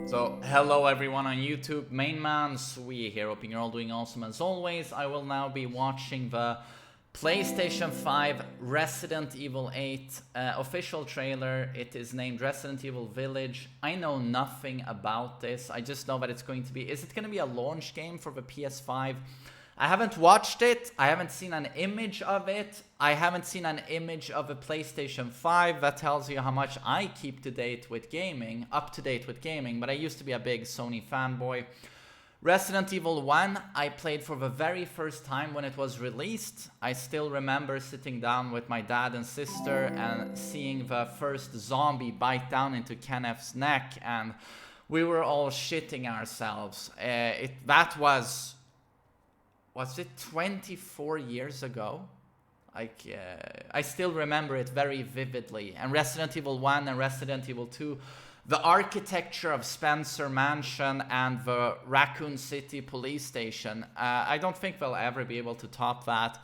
So, hello everyone on YouTube, TheMainManSWE here, hoping you're all doing awesome as always. I will now be watching the PlayStation 5 Resident Evil 8 official trailer. It is named Resident Evil Village. I know nothing about this, I just know that it's going to be... Is it going to be a launch game for the PS5? I haven't watched it, I haven't seen an image of it, I haven't seen an image of a PlayStation 5. That tells you how much I keep up to date with gaming, but I used to be a big Sony fanboy. Resident Evil 1, I played for the very first time when it was released. I still remember sitting down with my dad and sister and seeing the first zombie bite down into Kenneth's neck, and we were all shitting ourselves. That was it 24 years ago? I still remember it very vividly. And Resident Evil 1 and Resident Evil 2, the architecture of Spencer Mansion and the Raccoon City police station, I don't think they'll ever be able to top that.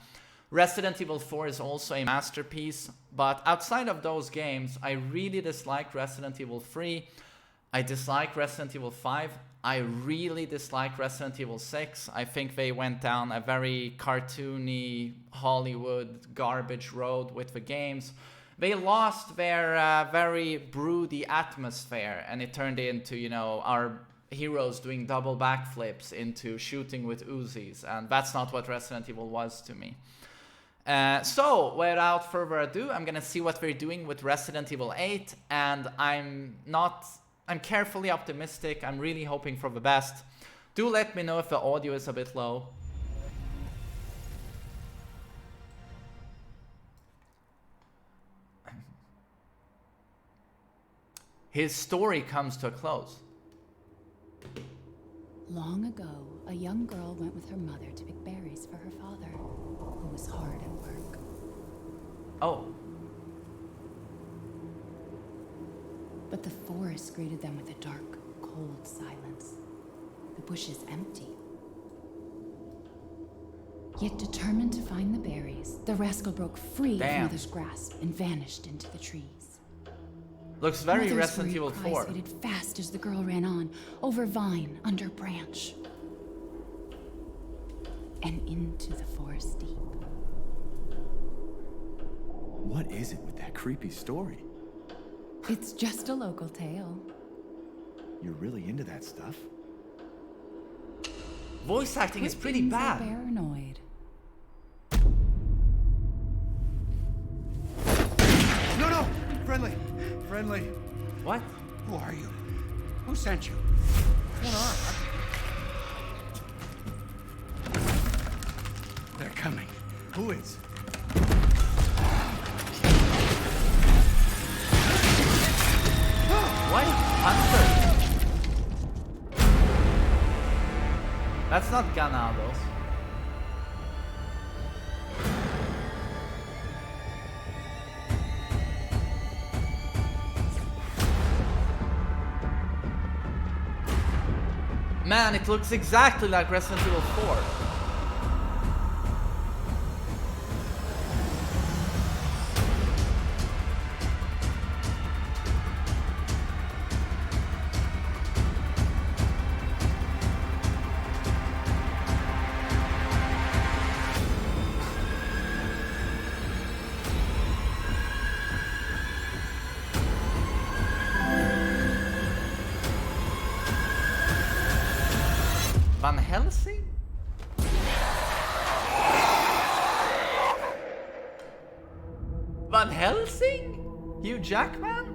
Resident Evil 4 is also a masterpiece, but outside of those games, I really dislike Resident Evil 3. I dislike Resident Evil 5. I really dislike Resident Evil 6. I think they went down a very cartoony Hollywood garbage road with the games. They lost their very broody atmosphere, and it turned into, you know, our heroes doing double backflips into shooting with Uzis, and that's not what Resident Evil was to me. So, without further ado, I'm gonna see what they're doing with Resident Evil 8, and I'm carefully optimistic. I'm really hoping for the best. Do let me know if the audio is a bit low. His story comes to a close. Long ago, a young girl went with her mother to pick berries for her father, who was hard at work. Oh. But the forest greeted them with a dark, cold silence. The bushes empty. Yet determined to find the berries, the rascal broke free from Mother's grasp and vanished into the trees. Looks very Mother's Resident Evil 4. faded fast as the girl ran on, over vine, under branch, and into the forest deep. What is it with that creepy story? It's just a local tale. You're really into that stuff? Voice acting is pretty Victims bad. are paranoid. No! Friendly! Friendly! What? Who are you? Who sent you? What's going on? They're coming. Who is? What? Hunter? That's not Ganados. Man, it looks exactly like Resident Evil 4. Van Helsing? Van Helsing? Hugh Jackman?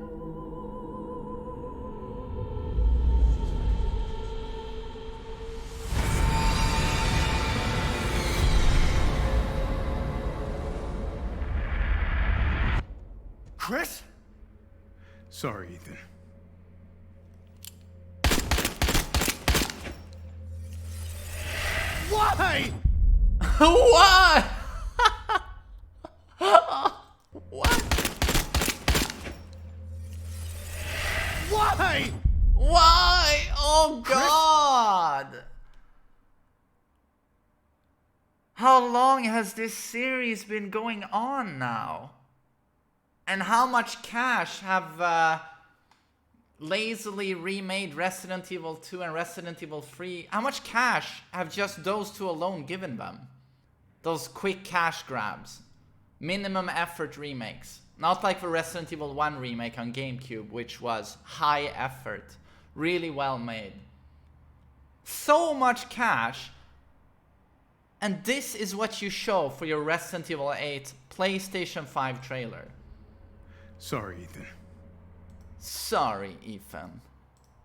Chris? Sorry, Ethan. Why? What? What? Why? Why? Oh God! How long has this series been going on now? And how much cash have lazily remade Resident Evil 2 and Resident Evil 3. How much cash have just those two alone given them? Those quick cash grabs. Minimum effort remakes. Not like the Resident Evil 1 remake on GameCube, which was high effort. Really well made. So much cash. And this is what you show for your Resident Evil 8 PlayStation 5 trailer. Sorry, Ethan. Sorry, Ethan.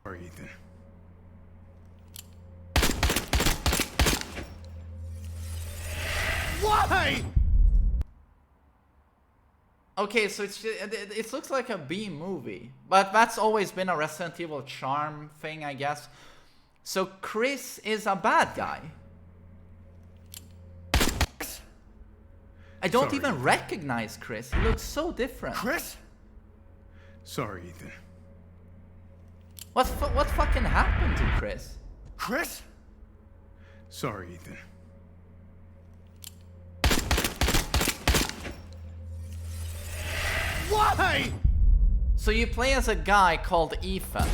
Sorry, Ethan. Why? Okay, so it looks like a B movie, but that's always been a Resident Evil charm thing, I guess. So Chris is a bad guy. I don't even recognize Chris. He looks so different. Chris? Sorry, Ethan. What fucking happened to Chris? Chris? Sorry, Ethan. Why? So you play as a guy called Ethan.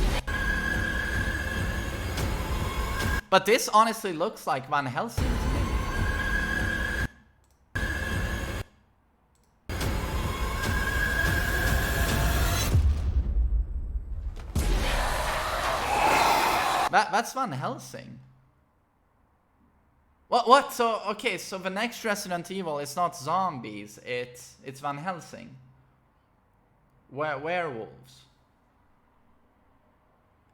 But this honestly looks like Van Helsing to me. That's Van Helsing. What? So, okay, so the next Resident Evil is not zombies, it's Van Helsing. Werewolves.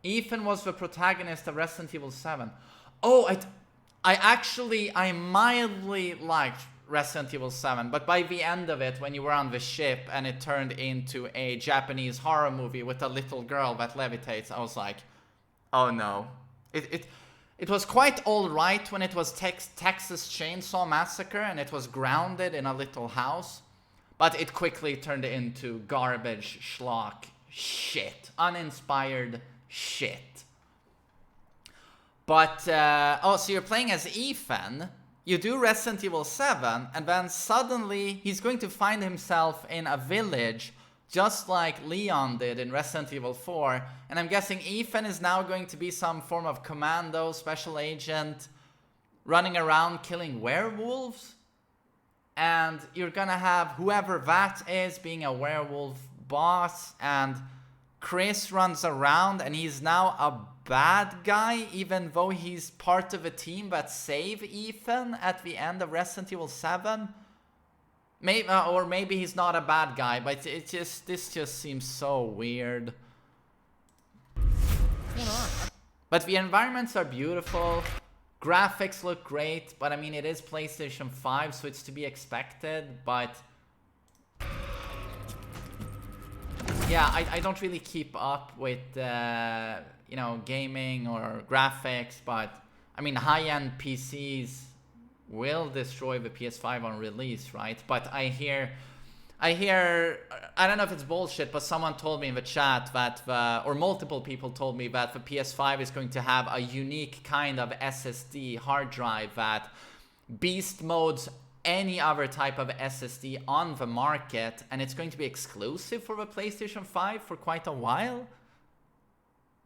Ethan was the protagonist of Resident Evil 7. Oh, I mildly liked Resident Evil 7, but by the end of it, when you were on the ship and it turned into a Japanese horror movie with a little girl that levitates, I was like, oh no. It was quite alright when it was Texas Chainsaw Massacre and it was grounded in a little house. But it quickly turned into garbage, schlock, shit. Uninspired shit. But, oh, so you're playing as Ethan. You do Resident Evil 7, and then suddenly he's going to find himself in a village, just like Leon did in Resident Evil 4. And I'm guessing Ethan is now going to be some form of commando, special agent, running around killing werewolves. And you're gonna have whoever that is being a werewolf boss, and Chris runs around and he's now a bad guy, even though he's part of a team that saved Ethan at the end of Resident Evil 7. Maybe, or maybe he's not a bad guy, but this just seems so weird. But the environments are beautiful. Graphics look great, but I mean, it is PlayStation 5, so it's to be expected, but... Yeah, I don't really keep up with, you know, gaming or graphics, but... I mean, high-end PCs will destroy the PS5 on release, right? But I hear... I don't know if it's bullshit, but someone told me in the chat that, or multiple people told me that the PS5 is going to have a unique kind of SSD hard drive that beast modes any other type of SSD on the market, and it's going to be exclusive for the PlayStation 5 for quite a while.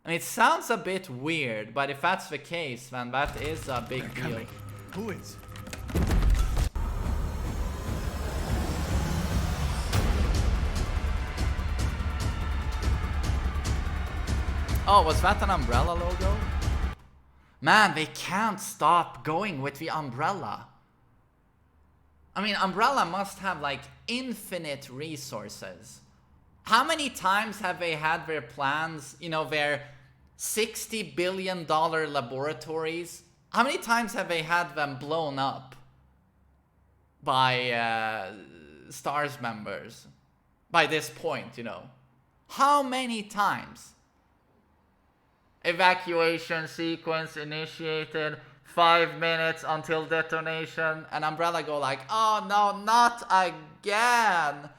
And it sounds a bit weird, but if that's the case, then that is a big deal. Who is? Oh, was that an umbrella logo? Man, they can't stop going with the umbrella. I mean, Umbrella must have like infinite resources. How many times have they had their plans, you know, their $60 billion laboratories? How many times have they had them blown up by STARS members by this point, you know? How many times? Evacuation sequence initiated, 5 minutes until detonation, and Umbrella go like, oh no, not again.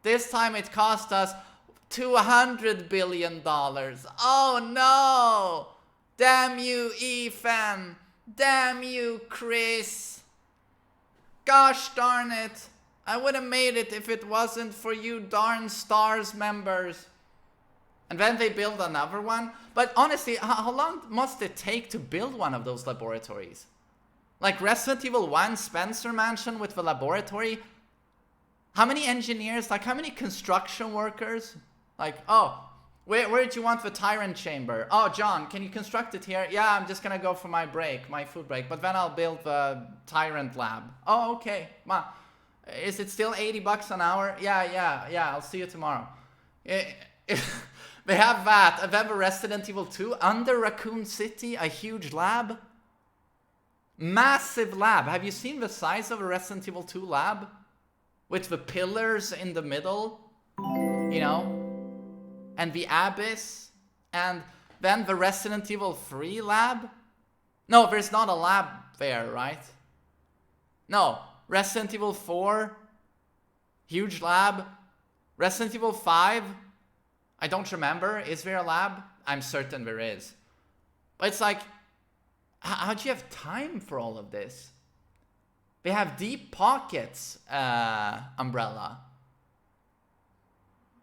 This time it cost us $200 billion. Oh no! Damn you, Ethan! Damn you, Chris! Gosh darn it! I would have made it if it wasn't for you darn STARS members. And then they build another one. But honestly, how long must it take to build one of those laboratories? Like Resident Evil 1 Spencer Mansion with the laboratory. How many engineers, like how many construction workers? Like, oh, where did you want the Tyrant Chamber? Oh, John, can you construct it here? Yeah, I'm just gonna go for my break, my food break. But then I'll build the Tyrant Lab. Oh, okay. Ma, is it still 80 bucks an hour? Yeah, I'll see you tomorrow. They have that. And then the Resident Evil 2 under Raccoon City, a huge lab. Massive lab. Have you seen the size of a Resident Evil 2 lab? With the pillars in the middle, you know? And the abyss. And then the Resident Evil 3 lab. No, there's not a lab there, right? No. Resident Evil 4. Huge lab. Resident Evil 5. I don't remember. Is there a lab? I'm certain there is. But it's like, how do you have time for all of this? They have deep pockets, Umbrella.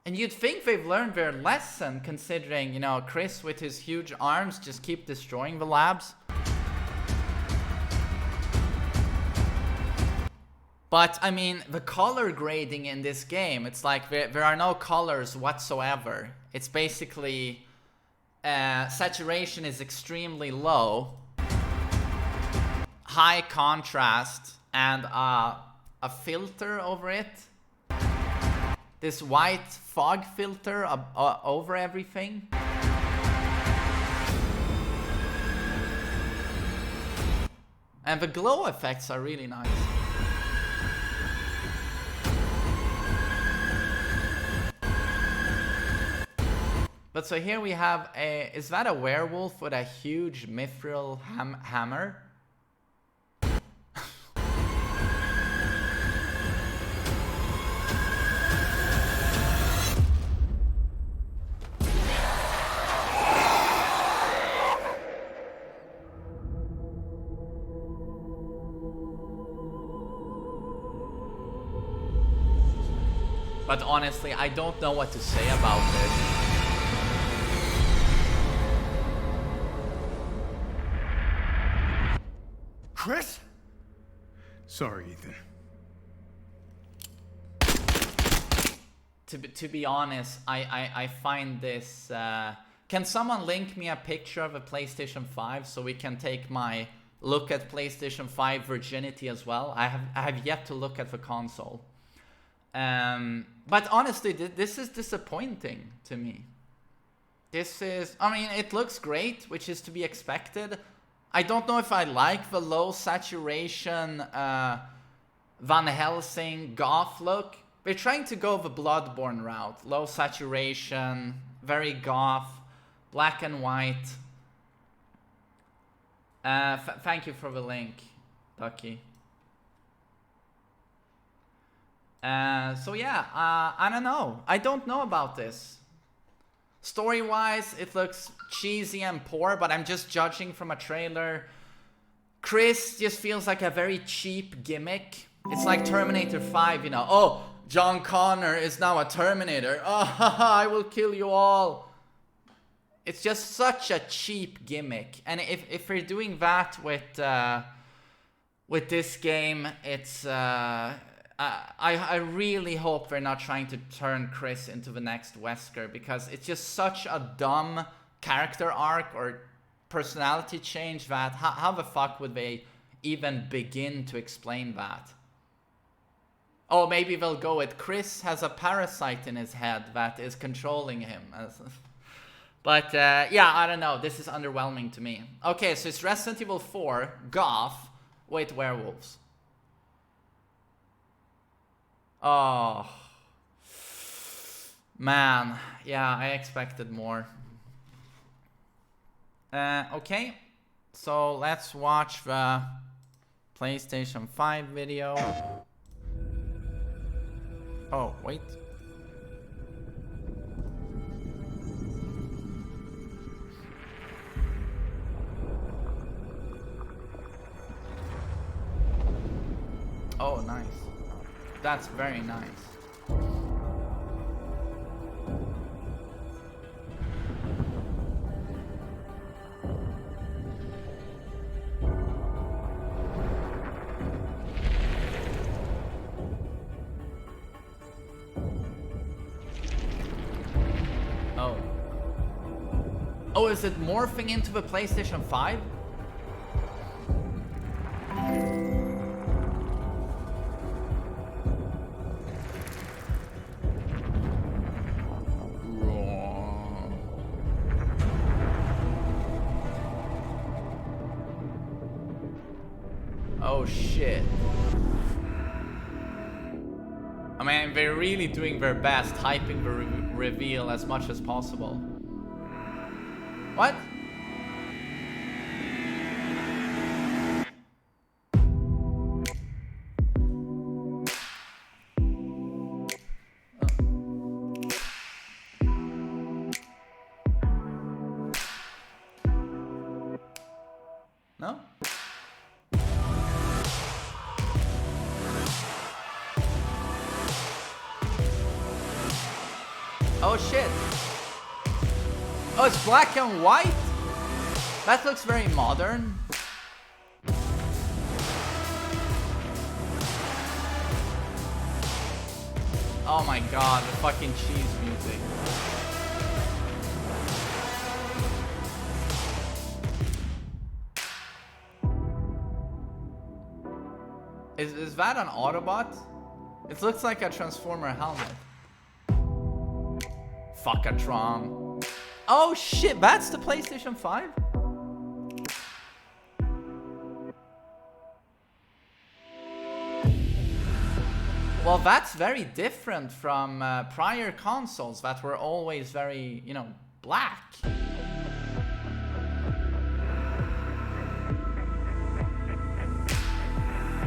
And you'd think they've learned their lesson, considering, you know, Chris with his huge arms just keep destroying the labs. But, I mean, the color grading in this game, it's like there are no colors whatsoever. It's basically, saturation is extremely low. High contrast and a filter over it. This white fog filter over everything. And the glow effects are really nice. But so here we have a, is that a werewolf with a huge mithril hammer? But honestly, I don't know what to say about this. Chris? Sorry, Ethan. To be honest, I find this... can someone link me a picture of a PlayStation 5 so we can take my look at PlayStation 5 virginity as well? I have yet to look at the console. But honestly, this is disappointing to me. This is... I mean, it looks great, which is to be expected. I don't know if I like the low saturation Van Helsing goth look. They're trying to go the Bloodborne route. Low saturation, very goth, black and white. Thank you for the link, Ducky. So yeah, I don't know. I don't know about this. Story-wise, it looks cheesy and poor, but I'm just judging from a trailer. Chris just feels like a very cheap gimmick. It's like Terminator 5, you know. Oh, John Connor is now a Terminator. Oh, haha, I will kill you all. It's just such a cheap gimmick. And if we're doing that with this game, it's... I really hope they're not trying to turn Chris into the next Wesker, because it's just such a dumb character arc or personality change that how the fuck would they even begin to explain that? Oh, maybe they'll go with Chris has a parasite in his head that is controlling him. But yeah, I don't know. This is underwhelming to me. Okay, so it's Resident Evil 4, Goth, wait, werewolves. Oh, man, yeah, I expected more. Okay, so let's watch the PlayStation 5 video. Oh, wait. Oh, nice. That's very nice. Oh, is it morphing into the PlayStation 5? Oh shit. I mean, they're really doing their best, hyping the reveal as much as possible. What? No? Oh shit. Oh, it's black and white? That looks very modern. Oh my god, the fucking cheese music. Is that an Autobot? It looks like a Transformer helmet. Fuckatron. Oh shit, that's the PlayStation 5? Well, that's very different from prior consoles that were always very, you know, black.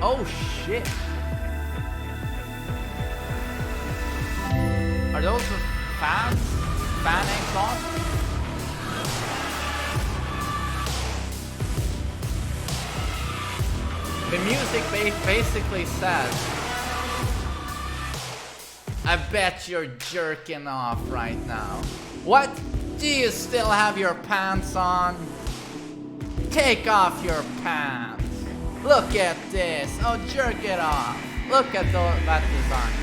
Oh shit. Are those fans? Fan exhaust? The music basically says, I bet you're jerking off right now. What? Do you still have your pants on? Take off your pants. Look at this. Oh, jerk it off. Look at that design.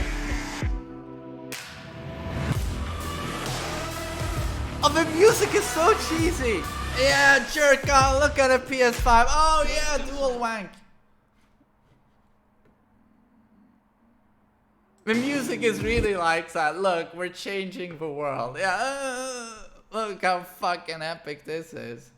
Oh, the music is so cheesy. Yeah, jerk off. Look at a PS5. Oh, yeah, dual wank. The music is really like that. Look, we're changing the world. Yeah, look how fucking epic this is.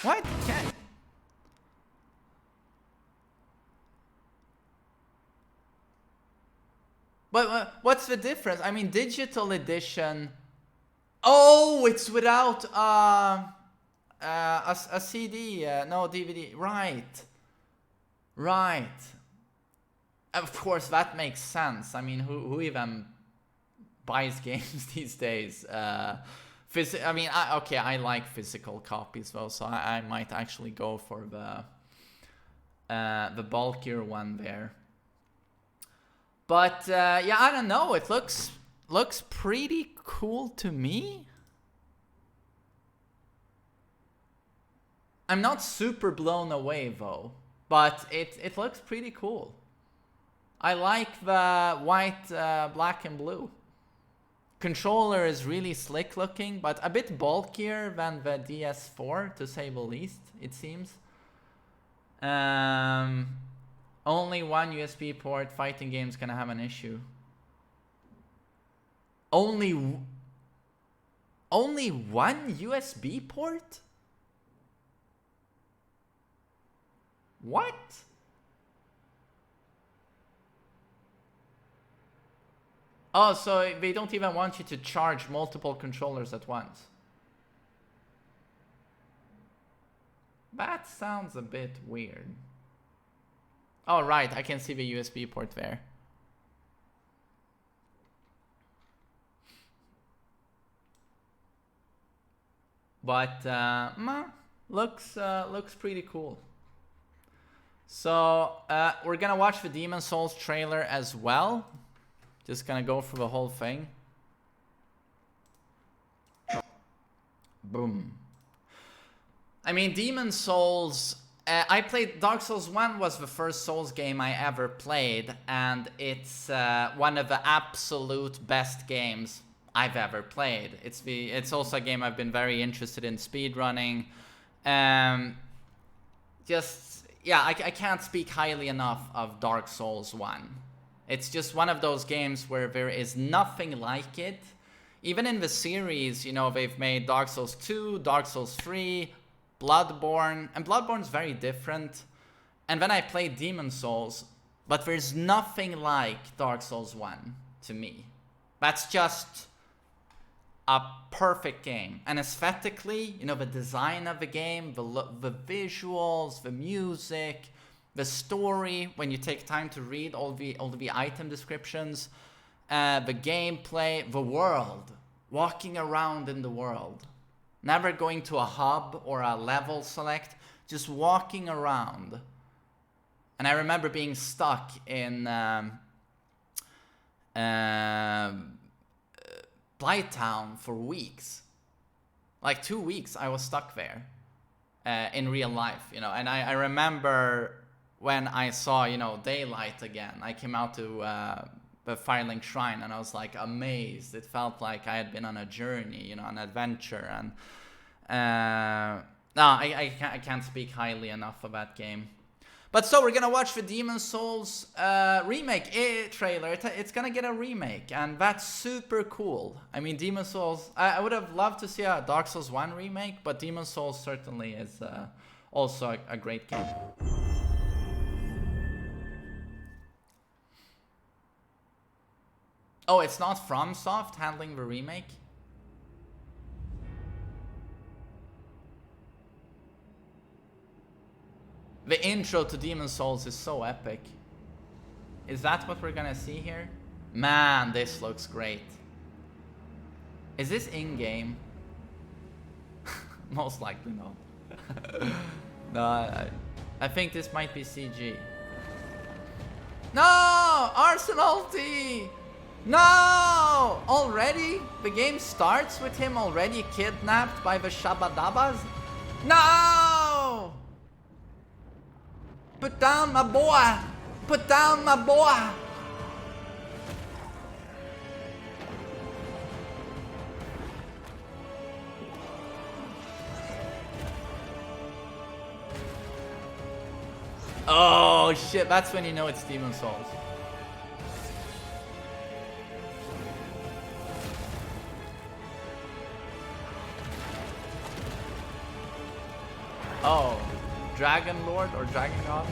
What? Can't. But what's the difference? I mean, digital edition. Oh, it's without a CD, no DVD. Right. Right. Of course, that makes sense. I mean, who even buys games these days? I mean, okay, I like physical copies though, so I might actually go for the bulkier one there. But yeah, I don't know. It looks pretty cool to me. I'm not super blown away though, but it looks pretty cool. I like the white, black and blue. Controller is really slick looking, but a bit bulkier than the DS4 to say the least, it seems. Only one USB port, fighting games gonna have an issue. Only one USB port? What? Oh, so they don't even want you to charge multiple controllers at once. That sounds a bit weird. Oh, right, I can see the USB port there. But looks pretty cool. So we're gonna watch the Demon's Souls trailer as well. Just gonna go for the whole thing. Boom. I mean, Demon's Souls I played Dark Souls 1 was the first Souls game I ever played, and it's one of the absolute best games I've ever played. It's also a game I've been very interested in speedrunning. I can't speak highly enough of Dark Souls 1. It's just one of those games where there is nothing like it. Even in the series, you know, they've made Dark Souls 2, Dark Souls 3, Bloodborne, and Bloodborne's very different. And then I played Demon Souls, but there's nothing like Dark Souls 1 to me. That's just a perfect game. And aesthetically, you know, the design of the game, the visuals, the music, the story, when you take time to read all the item descriptions, the gameplay, the world, walking around in the world. Never going to a hub or a level select, just walking around. And I remember being stuck in Blighttown for weeks. Like 2 weeks I was stuck there in real life, you know. And I remember when I saw, you know, daylight again, I came out to the Firelink Shrine, and I was like amazed. It felt like I had been on a journey, you know, an adventure. And I can't speak highly enough of that game. But so we're gonna watch the Demon Souls remake trailer. It's gonna get a remake, and that's super cool. I mean, Demon Souls, I would have loved to see a Dark Souls 1 remake, but Demon Souls certainly is also a great game. Oh, it's not FromSoft handling the remake? The intro to Demon Souls is so epic. Is that what we're gonna see here? Man, this looks great. Is this in-game? Most likely no. No, I think this might be CG. No! Arsenal T! No! Already? The game starts with him already kidnapped by the Shabadabas? No! Put down my boy! Put down my boy! Oh shit, that's when you know it's Demon Souls. Oh, Dragon Lord or Dragon God?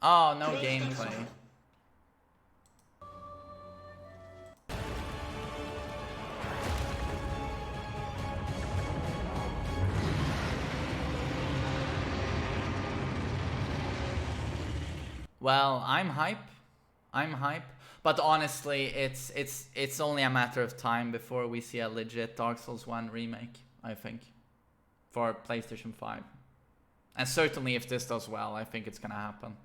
Oh, no gameplay. Well, I'm hype. But honestly, it's only a matter of time before we see a legit Dark Souls 1 remake, I think, for PlayStation 5. And certainly if this does well, I think it's gonna happen.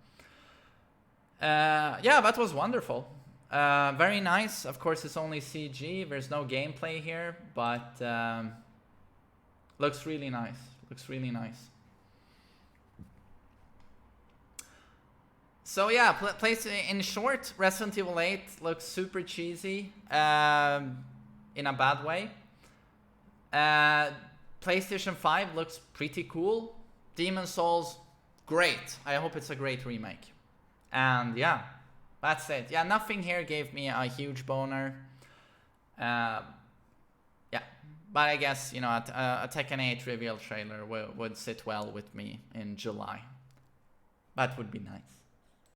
Yeah, that was wonderful. Very nice. Of course, it's only CG. There's no gameplay here, but looks really nice. So yeah, in short, Resident Evil 8 looks super cheesy in a bad way. PlayStation 5 looks pretty cool. Demon Souls, great. I hope it's a great remake. And yeah, that's it. Yeah, nothing here gave me a huge boner. Yeah, but I guess, you know, a Tekken 8 reveal trailer would sit well with me in July. That would be nice.